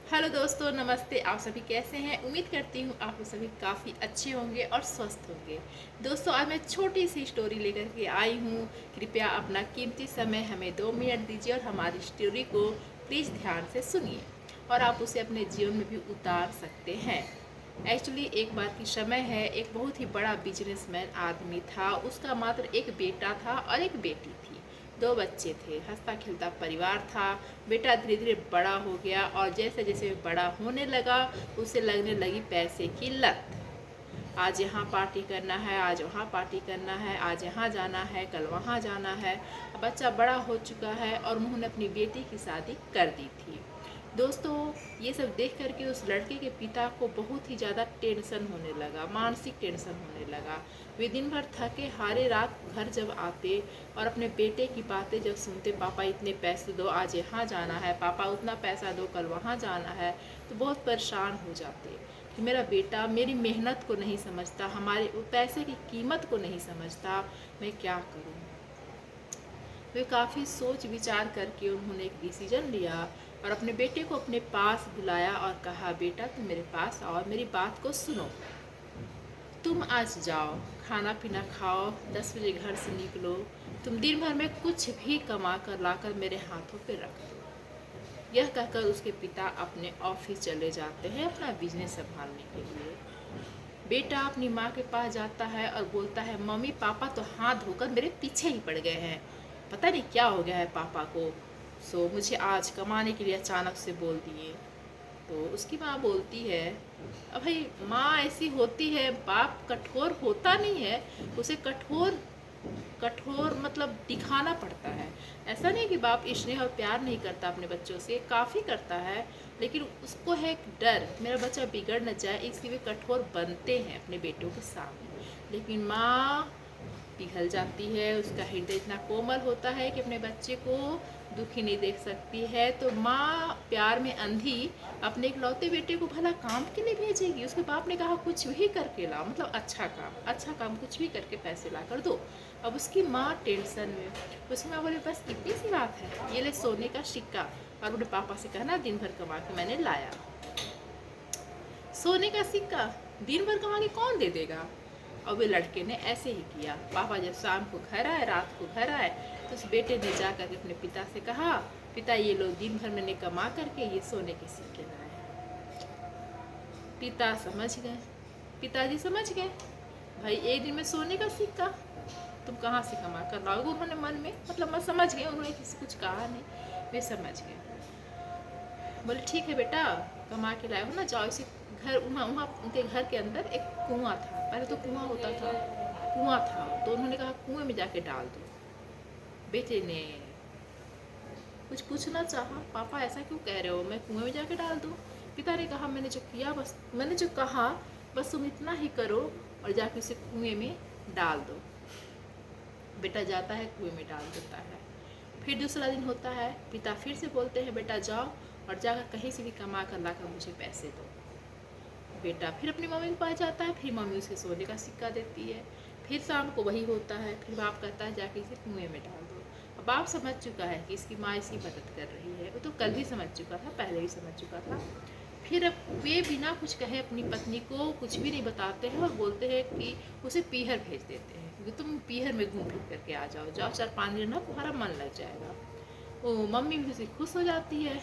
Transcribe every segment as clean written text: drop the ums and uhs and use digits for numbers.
Hello दोस्तों, नमस्ते। आप सभी कैसे हैं? उम्मीद करती हूँ आप लोग सभी काफ़ी अच्छे होंगे और स्वस्थ होंगे। दोस्तों, आज मैं छोटी सी स्टोरी लेकर के आई हूँ। कृपया अपना कीमती समय हमें 2 मिनट दीजिए और हमारी स्टोरी को प्लीज़ ध्यान से सुनिए और आप उसे अपने जीवन में भी उतार सकते हैं। एक्चुअली एक बार की समय है, एक बहुत ही बड़ा बिजनेसमैन आदमी था। उसका मात्र एक बेटा था और एक बेटी थी। 2 बच्चे थे, हंसता खिलता परिवार था। बेटा धीरे धीरे बड़ा हो गया और जैसे जैसे बड़ा होने लगा उसे लगने लगी पैसे की लत। आज यहाँ पार्टी करना है, आज वहाँ पार्टी करना है, आज यहाँ जाना है, कल वहाँ जाना है। बच्चा बड़ा हो चुका है और उन्होंने अपनी बेटी की शादी कर दी थी। दोस्तों, ये सब देख करके उस लड़के के पिता को बहुत ही ज़्यादा टेंशन होने लगा, मानसिक टेंशन होने लगा। वे दिन भर थके हारे रात घर जब आते और अपने बेटे की बातें जब सुनते, पापा इतने पैसे दो, आज यहाँ जाना है, पापा उतना पैसा दो, कल वहाँ जाना है, तो बहुत परेशान हो जाते कि मेरा बेटा मेरी मेहनत को नहीं समझता, हमारे पैसे की कीमत को नहीं समझता, मैं क्या करूँ। वे काफ़ी सोच विचार करके उन्होंने एक डिसीजन लिया और अपने बेटे को अपने पास बुलाया और कहा, बेटा तुम मेरे पास आओ, मेरी बात को सुनो। तुम आज जाओ, खाना पीना खाओ, 10 बजे घर से निकलो। तुम दिन भर में कुछ भी कमा कर लाकर मेरे हाथों पे रख दो। यह कहकर उसके पिता अपने ऑफिस चले जाते हैं अपना बिजनेस संभालने के लिए। बेटा अपनी माँ के पास जाता है और बोलता है, मम्मी पापा तो हाथ धोकर मेरे पीछे ही पड़ गए हैं, पता नहीं क्या हो गया है पापा को। मुझे आज कमाने के लिए अचानक से बोल दिए। तो उसकी माँ बोलती है, अब भाई माँ ऐसी होती है, बाप कठोर होता नहीं है, उसे कठोर कठोर मतलब दिखाना पड़ता है। ऐसा नहीं कि बाप स्नेह और प्यार नहीं करता अपने बच्चों से, काफ़ी करता है, लेकिन उसको है एक डर मेरा बच्चा बिगड़ न जाए, इसलिए वे कठोर बनते हैं अपने बेटों के सामने। लेकिन माँ पिघल जाती है, उसका हृदय इतना कोमल होता है कि अपने बच्चे को दुखी नहीं देख सकती है। तो माँ प्यार में अंधी अपने इकलौते बेटे को भला काम के लिए भेजेगी। उसके बाप ने कहा कुछ भी करके लाओ, मतलब अच्छा काम कुछ भी करके पैसे ला कर दो। अब उसकी माँ टेंशन में, उसकी माँ बोली बस इतनी सी बात है, ये ले सोने का सिक्का और अपने पापा से कहना दिन भर कमा के मैंने लाया। सोने का सिक्का दिन भर कमा के कौन दे देगा। और वे लड़के ने ऐसे ही किया। पापा जब शाम को घर आए, रात को घर आए, तो उस बेटे ने जा कर अपने पिता से कहा, पिता ये लो दिन भर मैंने कमा करके ये सोने के सिक्के लाए। पिता समझ गए, पिताजी समझ गए, भाई एक दिन में सोने का सिक्का तुम कहाँ से कमा कर लाओगे। उन्होंने मन में मतलब मैं समझ गए, उन्होंने किसी कुछ कहा नहीं, वे समझ गए। बोले ठीक है बेटा, कमा के लाए हो ना, जाओ इसे घर, वहाँ वहाँ उनके घर के अंदर एक कुआं था, पहले तो कुआं होता था, कुआं था, तो उन्होंने कहा कुएं में जाके डाल दो। बेटे ने कुछ पूछना चाहा, पापा ऐसा क्यों कह रहे हो, मैं कुएं में जाके डाल दूँ। पिता ने कहा मैंने जो किया बस, मैंने जो कहा बस तुम इतना ही करो और जाके उसे कुएं में डाल दो। बेटा जाता है, कुएं में डाल देता है। फिर दूसरा दिन होता है, पिता फिर से बोलते हैं बेटा जाओ और जाकर कहीं से भी कमा कर लाकर मुझे पैसे दो। बेटा फिर अपनी मम्मी के पास जाता है, फिर मम्मी उसे सोने का सिक्का देती है। फिर शाम को वही होता है, फिर बाप कहता है जाके इसे कुएं में डाल दो। अब बाप समझ चुका है कि इसकी माँ इसकी मदद कर रही है, वो तो कल भी समझ चुका था, पहले भी समझ चुका था। फिर अब वे बिना कुछ कहे अपनी पत्नी को कुछ भी नहीं बताते हैं और बोलते हैं कि उसे पीहर भेज देते हैं, क्योंकि तुम पीहर में घूम फिर करके आ जाओ, जाओ 4-5 दिन ना तुम्हारा मन लग जाएगा। वो मम्मी भी उसे खुश हो जाती है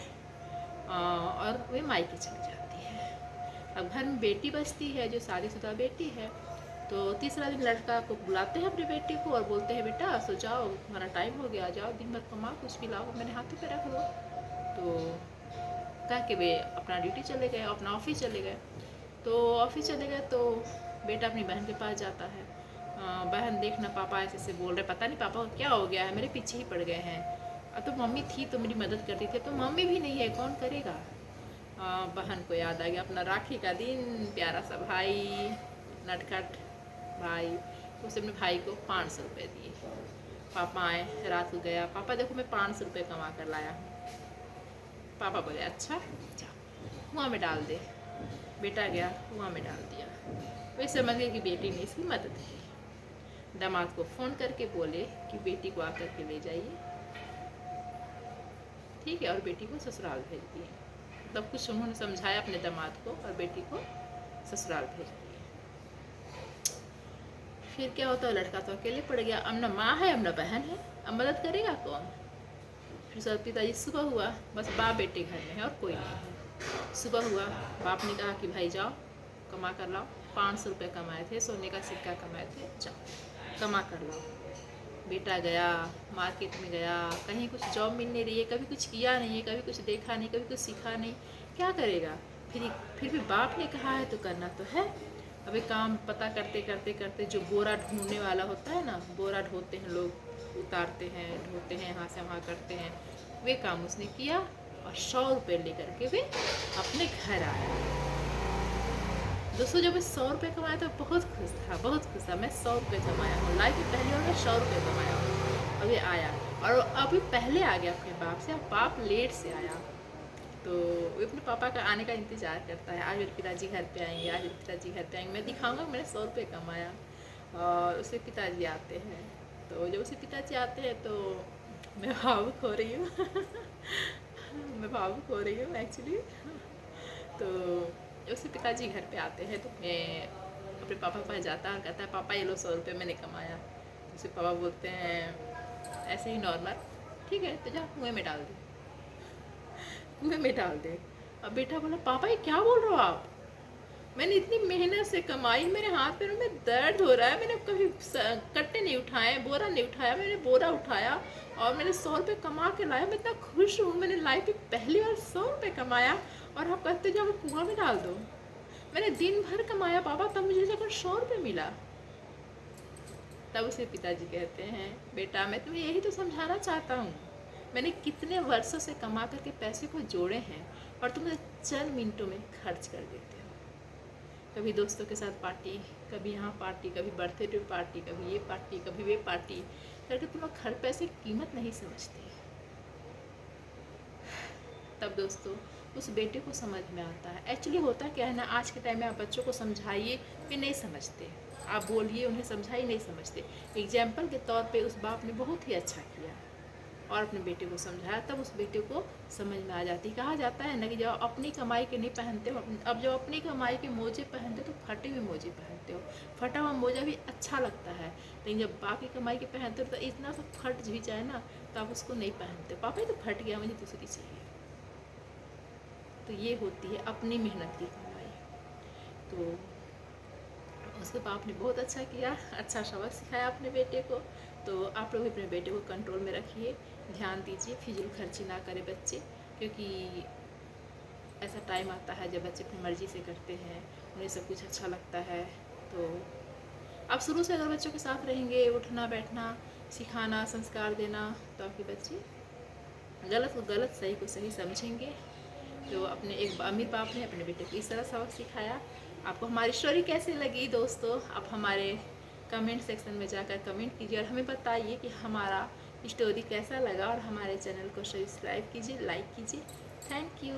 और वे मायके चली जाती है। अब घर में बेटी बचती है जो शादीशुदा बेटी है। तो तीसरा दिन लड़का को बुलाते हैं अपने बेटे को और बोलते हैं बेटा सो जाओ, तुम्हारा टाइम हो गया, जाओ दिन भर कमाओ, कुछ भी लाओ, मैंने हाथों पे रख दो। तो कह के वे अपना ड्यूटी चले गए, अपना ऑफिस चले गए। तो ऑफिस चले गए तो बेटा अपनी बहन के पास जाता है। बहन देखना पापा ऐसे ऐसे बोल रहे, पता नहीं पापा को क्या हो गया है, मेरे पीछे ही पड़ गए हैं। अब तो मम्मी थी तो मेरी मदद करती थी, तो मम्मी भी नहीं है, कौन करेगा। बहन को याद आ गया अपना राखी का दिन, प्यारा सा भाई, नटखट भाई। उसने अपने भाई को 500 रुपये दिए। पापा आए, रात को गया, पापा देखो मैं 500 रुपये कमा कर लाया हूँ। पापा बोले अच्छा जा कुआं में डाल दे। बेटा गया कुआं में डाल दिया। वे समझ गए कि बेटी ने इसकी मदद की। दामाद को फ़ोन करके बोले कि बेटी को आकर के ले जाइए, ठीक है, और बेटी को ससुराल भेज दिए। तब कुछ उन्होंने समझाया अपने दामाद को और बेटी को ससुराल भेज दिया। फिर क्या होता है, लड़का तो अकेले पड़ गया, अब न माँ है अब न बहन है, अब मदद करेगा कौन। फिर सर पिताजी सुबह हुआ, बस बाप बेटे घर में है और कोई नहीं है। सुबह हुआ, बाप ने कहा कि भाई जाओ कमा कर लाओ, 500 रुपये कमाए थे, सोने का सिक्का कमाए थे, जाओ कमा कर लाओ। बेटा गया, मार्केट में गया, कहीं कुछ जॉब मिल नहीं रही है, कभी कुछ किया नहीं है, कभी कुछ देखा नहीं, कभी कुछ सीखा नहीं, क्या करेगा। फिर भी बाप ने कहा है तो करना तो है। अभी काम पता करते करते करते जो बोरा ढूंढने वाला होता है ना, बोरा ढोते हैं लोग, उतारते हैं, ढोते हैं, यहाँ से वहाँ करते हैं, वे काम उसने किया और 100 रुपये लेकर के वे अपने घर आया। दोस्तों जब मैं 100 रुपये कमाया तो बहुत खुश था, बहुत खुश था। मैं 100 रुपये कमाया हूँ, लाइफ में पहली बार मैं 100 रुपये कमाया हूँ। अभी आया और अभी पहले आ गया अपने बाप से, अब बाप लेट से आया तो वो अपने पापा का आने का इंतज़ार करता है। आज मेरे पिताजी घर पे आएंगे, आज मेरे पिताजी घर पे आएंगे, मैं दिखाऊंगा मैंने 100 रुपये कमाया। और उसके पिताजी आते हैं, तो जब उसके पिताजी आते हैं तो मैं भावुक हो रही हूँ मैं भावुक हो रही हूँ एक्चुअली। तो उसके पिताजी घर पे आते हैं तो मैं अपने पापा के पास जाता और कहता है पापा ये लो 100 रुपये मैंने कमाया। तो उसके पापा बोलते हैं ऐसे ही नॉर्मल, ठीक है तो जा कुएँ में डाल दे, कुएँ में डाल दे। अब बेटा बोला पापा ये क्या बोल रहे हो आप, मैंने इतनी मेहनत से कमाई, मेरे हाथ पैरों में दर्द हो रहा है, मैंने कभी कट्टे नहीं उठाए, बोरा नहीं उठाया, मैंने बोरा उठाया और मैंने 100 रुपये कमा के लाया, मैं इतना खुश हूँ, मैंने लाइफ में पहली बार 100 रुपये कमाया और आप कहते जाओ कुआं में डाल दो। मैंने दिन भर कमाया पापा, तब मुझे जगह 100 रुपये मिला। तब उसे पिताजी कहते हैं बेटा मैं तुम्हें यही तो समझाना चाहता हूँ, मैंने कितने वर्षों से कमा करके पैसे को जोड़े हैं और तुम चंद मिनटों में खर्च कर देते हो। कभी दोस्तों के साथ पार्टी, कभी यहाँ पार्टी, कभी बर्थडे पार्टी, कभी ये पार्टी, कभी वे पार्टी करके तुम लोग हर पैसे की कीमत नहीं समझते। तब दोस्तों उस बेटे को समझ में आता है। एक्चुअली होता क्या है ना, आज के टाइम में आप बच्चों को समझाइए वे नहीं समझते, आप बोलिए उन्हें समझाइए नहीं समझते। एग्जाम्पल के तौर पे उस बाप ने बहुत ही अच्छा किया और अपने बेटे को समझाया, तब उस बेटे को समझ में आ जाती। कहा जाता है ना कि जब अपनी कमाई के नहीं पहनते हो, अब जब अपनी कमाई के मोजे पहनते हो तो फटे हुए मोजे पहनते हो। फटा हुआ मोजा भी अच्छा लगता है, लेकिन जब बाप की कमाई के पहनते हो तो इतना सा फट भी जाए ना तो आप उसको नहीं पहनते, पापा ये तो फट गया, मुझे दूसरी चाहिए। तो ये होती है अपनी मेहनत की कमाई। तो उसके बाप ने बहुत अच्छा किया, अच्छा सबक सिखाया अपने बेटे को। तो आप लोग भी अपने बेटे को कंट्रोल में रखिए, ध्यान दीजिए, फिजूल खर्ची ना करें बच्चे, क्योंकि ऐसा टाइम आता है जब बच्चे अपनी मर्ज़ी से करते हैं, उन्हें सब कुछ अच्छा लगता है। तो आप शुरू से अगर बच्चों के साथ रहेंगे, उठना बैठना सिखाना, संस्कार देना, तो आपके बच्चे गलत को गलत, सही को सही समझेंगे। तो अपने एक अमीर बाप ने अपने बेटे को इस तरह सबक सिखाया। आपको हमारी स्टोरी कैसी लगी दोस्तों, आप हमारे कमेंट सेक्शन में जाकर कमेंट कीजिए और हमें बताइए कि हमारा स्टोरी कैसा लगा, और हमारे चैनल को सब्सक्राइब कीजिए, लाइक कीजिए। Thank you.